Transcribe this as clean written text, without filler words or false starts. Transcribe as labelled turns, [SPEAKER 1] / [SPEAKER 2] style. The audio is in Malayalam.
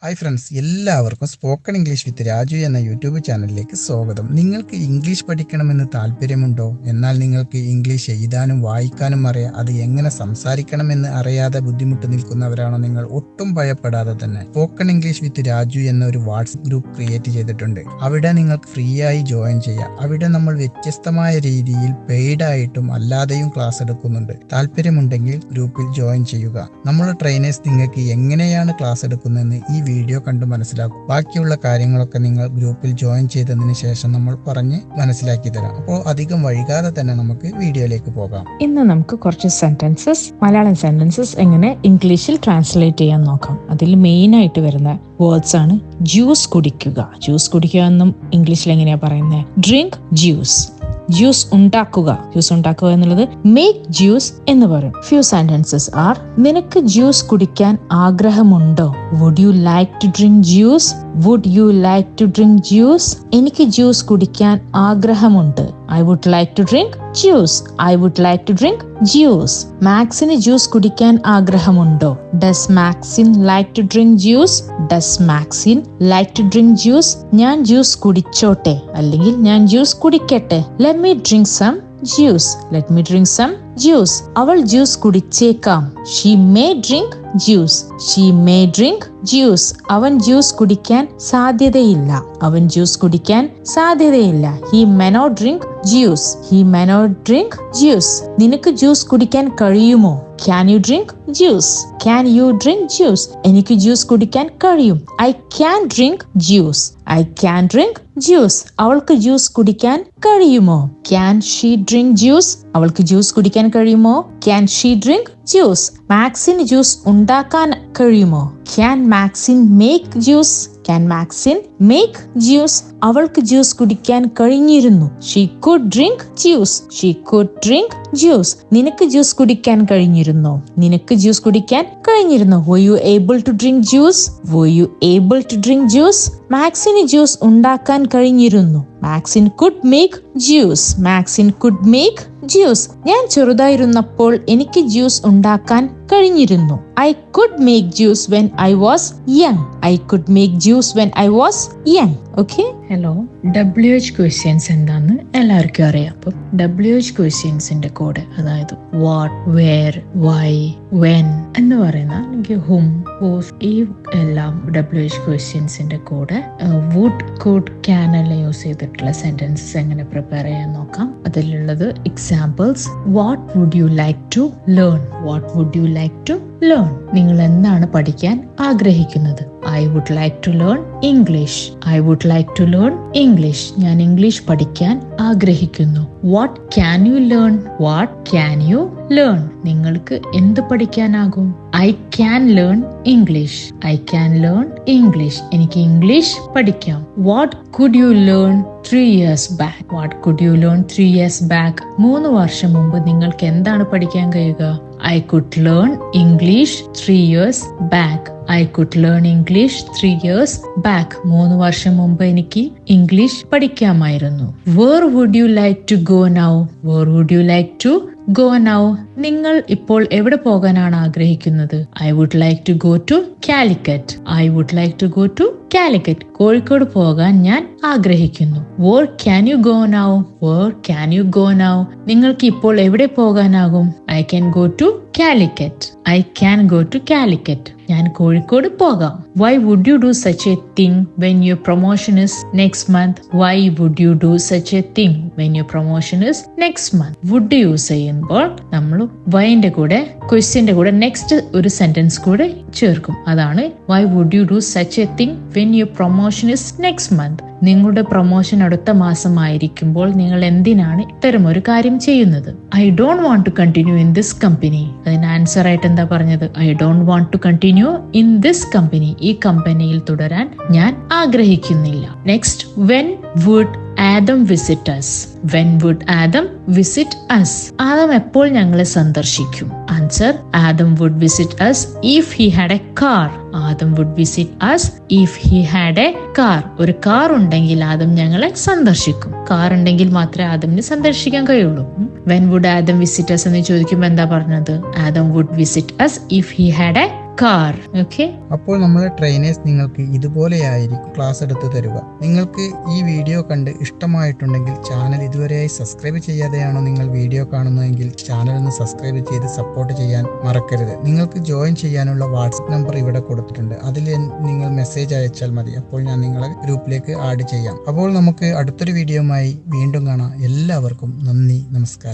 [SPEAKER 1] ഹായ് ഫ്രണ്ട്സ്, എല്ലാവർക്കും സ്പോക്കൺ ഇംഗ്ലീഷ് വിത്ത് രാജു എന്ന യൂട്യൂബ് ചാനലിലേക്ക് സ്വാഗതം. നിങ്ങൾക്ക് ഇംഗ്ലീഷ് പഠിക്കണമെന്ന് താല്പര്യമുണ്ടോ? എന്നാൽ നിങ്ങൾക്ക് ഇംഗ്ലീഷ് എഴുതാനും വായിക്കാനും അറിയാം, അത് എങ്ങനെ സംസാരിക്കണമെന്ന് അറിയാതെ ബുദ്ധിമുട്ട് നിൽക്കുന്നവരാണോ നിങ്ങൾ? ഒട്ടും ഭയപ്പെടാതെ തന്നെ സ്പോക്കൺ ഇംഗ്ലീഷ് വിത്ത് രാജു എന്ന ഒരു വാട്സ്ആപ്പ് ഗ്രൂപ്പ് ക്രിയേറ്റ് ചെയ്തിട്ടുണ്ട്. അവിടെ നിങ്ങൾക്ക് ഫ്രീ ആയി ജോയിൻ ചെയ്യാം. അവിടെ നമ്മൾ വ്യത്യസ്തമായ രീതിയിൽ പെയ്ഡ് ആയിട്ടും അല്ലാതെയും ക്ലാസ് എടുക്കുന്നുണ്ട്. താല്പര്യമുണ്ടെങ്കിൽ ഗ്രൂപ്പിൽ ജോയിൻ ചെയ്യുക. നമ്മുടെ ട്രെയിനേഴ്സ് നിങ്ങൾക്ക് എങ്ങനെയാണ് ക്ലാസ് എടുക്കുന്നതെന്ന് ഈ വീഡിയോ കണ്ട് മനസ്സിലാക്കും. ബാക്കിയുള്ള കാര്യങ്ങളൊക്കെ നിങ്ങൾ ഗ്രൂപ്പിൽ ജോയിൻ ചെയ്തതിന് ശേഷം നമ്മൾ പറഞ്ഞ് മനസ്സിലാക്കി തരാം. അപ്പോൾ അധികം വൈകാതെ തന്നെ നമുക്ക് വീഡിയോയിലേക്ക് പോകാം.
[SPEAKER 2] ഇന്ന് നമുക്ക് കുറച്ച് മലയാളം സെന്റൻസസ് എങ്ങനെ ഇംഗ്ലീഷിൽ ട്രാൻസ്ലേറ്റ് ചെയ്യാൻ നോക്കാം. അതിൽ മെയിൻ ആയിട്ട് വരുന്ന വേർഡ്സ് ആണ് ജ്യൂസ് കുടിക്കുക. ജ്യൂസ് കുടിക്കുക എന്നും ഇംഗ്ലീഷിൽ എങ്ങനെയാ പറയുന്നത്? Drink juice. ജ്യൂസ് ഉണ്ടാക്കുക. ജ്യൂസ് ഉണ്ടാക്കുക എന്നുള്ളത് മേക്ക് ജ്യൂസ് എന്ന് പറയും. ഫ്യൂ സെന്റൻസസ് ആർ: നിനക്ക് ജ്യൂസ് കുടിക്കാൻ ആഗ്രഹമുണ്ടോ? Would you like to drink juice? Would you like to drink juice? എനിക്ക് ജ്യൂസ് കുടിക്കാൻ ആഗ്രഹമുണ്ട്. I would like to drink juice. I would like to drink juice. മാക്സിന് ജ്യൂസ് കുടിക്കാൻ ആഗ്രഹമുണ്ടോ? Does Maxine like to drink juice? Does Maxine like to drink juice? ഞാൻ ജ്യൂസ് കുടിച്ചോട്ടെ, അല്ലെങ്കിൽ ഞാൻ ജ്യൂസ് കുടിക്കട്ടെ. Let me drink some juice. Let me drink some juice. അവൾ ജ്യൂസ് കുടിച്ചേക്കാം. She may drink juice. She may drink juice. അവൻ ജ്യൂസ് കുടിക്കാൻ സാധ്യതയില്ല. അവൻ ജ്യൂസ് കുടിക്കാൻ സാധ്യതയില്ല. He may not drink juice. He may not drink juice. നിനക്ക് ജ്യൂസ് കുടിക്കാൻ കഴിയുമോ? Can you drink juice? Can you drink juice? എനിക്ക് ജ്യൂസ് കുടിക്കാൻ കഴിയും. I can drink juice. I can drink juice. അവൾക്ക് ജ്യൂസ് കുടിക്കാൻ കഴിയുമോ? Can she drink juice? അവൾക്ക് ജ്യൂസ് കുടിക്കാൻ കഴിയുമോ? Can she drink juice? മാക്സിന് ജ്യൂസ് ഉണ്ടാക്കാൻ കഴിയുമോ? Can Maxine make juice? Can Maxine make juice? അവൾക്ക് ജ്യൂസ് കുടിക്കാൻ കഴിഞ്ഞിരുന്നു. She could drink juice. She could drink juice. നിനക്ക് ജ്യൂസ് കുടിക്കാൻ കഴിഞ്ഞിരുന്നോ? നിനക്ക് ജ്യൂസ് കുടിക്കാൻ കഴിഞ്ഞിരുന്നോ? Were you able to drink juice? Were you able to drink juice? മാക്സിന് ജ്യൂസ് ഉണ്ടാക്കാൻ കഴിഞ്ഞിരുന്നു. Maxine could make juice. Maxine could make juice. ഞാൻ ചെറുതായിരുന്നപ്പോൾ എനിക്ക് ജ്യൂസ് ഉണ്ടാക്കാൻ കഴിഞ്ഞിരുന്നു. I could make juice when I was young. I could make juice when I was young. Okay? Hello. WH questions എന്താന്ന് എല്ലാവർക്കും അറിയാം. അപ്പം WH questionsന്റെ കോഡ്, അതായത് what, where, why, when എന്ന് പറയുന്ന whom, whose, ഈ എല്ലാം WH questionsന്റെ കോഡ് would, could, can എല്ലാം യൂസ് ചെയ്തിട്ടുള്ള സെന്റൻസസ് എങ്ങനെ പ്രിപ്പയർ ചെയ്യാൻ നോക്കാം. അതിലുള്ളത് examples: what would you like to learn? What would you like to learn? നിങ്ങൾ എന്താണ് പഠിക്കാൻ ആഗ്രഹിക്കുന്നത്? I would like to learn English. I would like to learn English. ഞാൻ ഇംഗ്ലീഷ് പഠിക്കാൻ ആഗ്രഹിക്കുന്നു. What can you learn? What can you learn? നിങ്ങൾക്ക് എന്ത് പഠിക്കാനാകും? I can learn English. I can learn English. എനിക്ക് ഇംഗ്ലീഷ് പഠിക്കാം. What could you learn 3 years back? What could you learn 3 years back? 3 വർഷം മുമ്പ് നിങ്ങൾക്ക് എന്താണ് പഠിക്കാൻ കഴിയുക? I could learn English 3 years back. I could learn English 3 years back. 3 വർഷം മുമ്പ് എനിക്ക് English പഠിക്കാമായിരുന്നു. Where would you like to go now? Where would you like to go now? നിങ്ങൾ ഇപ്പോൾ എവിടെ പോകാനാണ് ആഗ്രഹിക്കുന്നത്? I would like to go to Calicut. I would like to go to Calicut. Kozhikode പോകാൻ ഞാൻ ആഗ്രഹിക്കുന്നു. Where can you go now? Where can you go now? നിങ്ങൾക്ക് ഇപ്പോൾ എവിടെ പോകാനാകും? I can go to Calicut. I can go to Calicut. ഞാൻ കോഴിക്കോട് പോകാം. Why would you do such a thing when your promotion is next month? Why would you do such a thing when your promotion is next month? Would use ചെയ്യുമ്പോൾ നമ്മൾ whyന്റെ കൂടെ ക്വസ്റ്റ്യന്റെ കൂടെ നെക്സ്റ്റ് ഒരു സെന്റൻസ് കൂടെ ചേർക്കും. അതാണ് why would you do such a thing when your promotion is next month? നിങ്ങളുടെ പ്രൊമോഷൻ അടുത്ത മാസമായിരിക്കുമ്പോൾ നിങ്ങൾ എന്തിനാണ് ഇത്തരമൊരു കാര്യം ചെയ്യുന്നത്? I don't want to continue in this company. അതിന് ആൻസർ ആയിട്ട് എന്താ പറഞ്ഞത്? I don't want to continue in this company. ഈ കമ്പനിയിൽ തുടരാൻ ഞാൻ ആഗ്രഹിക്കുന്നില്ല. Next, when would Adam visit us? When would Adam visit us? Adam എപ്പോൾ ഞങ്ങളെ സന്ദർശിക്കും? Answer: Adam would visit us if he had a car. Adam would visit us if he had a car. ഒരു കാർ ഉണ്ടെങ്കിൽ ആദം ഞങ്ങളെ സന്ദർശിക്കും. കാർ ഉണ്ടെങ്കിൽ മാത്രമേ ആദമിനെ സന്ദർശിക്കാൻ കഴിയുള്ളൂ. When would Adam visit us എന്ന് ചോദിക്കുമ്പോൾ എന്താ പറഞ്ഞത്? Adam would visit us if he had a car. Okay.
[SPEAKER 1] അപ്പോൾ നമ്മളെ ട്രെയിനേഴ്സ് നിങ്ങൾക്ക് ഇതുപോലെയായിരിക്കും ക്ലാസ് എടുത്ത് തരുക. നിങ്ങൾക്ക് ഈ വീഡിയോ കണ്ട് ഇഷ്ടമായിട്ടുണ്ടെങ്കിൽ ചാനൽ ഇതുവരെയായി സബ്സ്ക്രൈബ് ചെയ്യാതെയാണോ നിങ്ങൾ വീഡിയോ കാണുന്നതെങ്കിൽ ചാനൽ ഒന്ന് സബ്സ്ക്രൈബ് ചെയ്ത് സപ്പോർട്ട് ചെയ്യാൻ മറക്കരുത്. നിങ്ങൾക്ക് ജോയിൻ ചെയ്യാനുള്ള വാട്സപ്പ് നമ്പർ ഇവിടെ കൊടുത്തിട്ടുണ്ട്. അതിൽ നിങ്ങൾ മെസ്സേജ് അയച്ചാൽ മതി. അപ്പോൾ ഞാൻ നിങ്ങളെ ഗ്രൂപ്പിലേക്ക് ആഡ് ചെയ്യാം. അപ്പോൾ നമുക്ക് അടുത്തൊരു വീഡിയോയുമായി വീണ്ടും കാണാം. എല്ലാവർക്കും നന്ദി, നമസ്കാരം.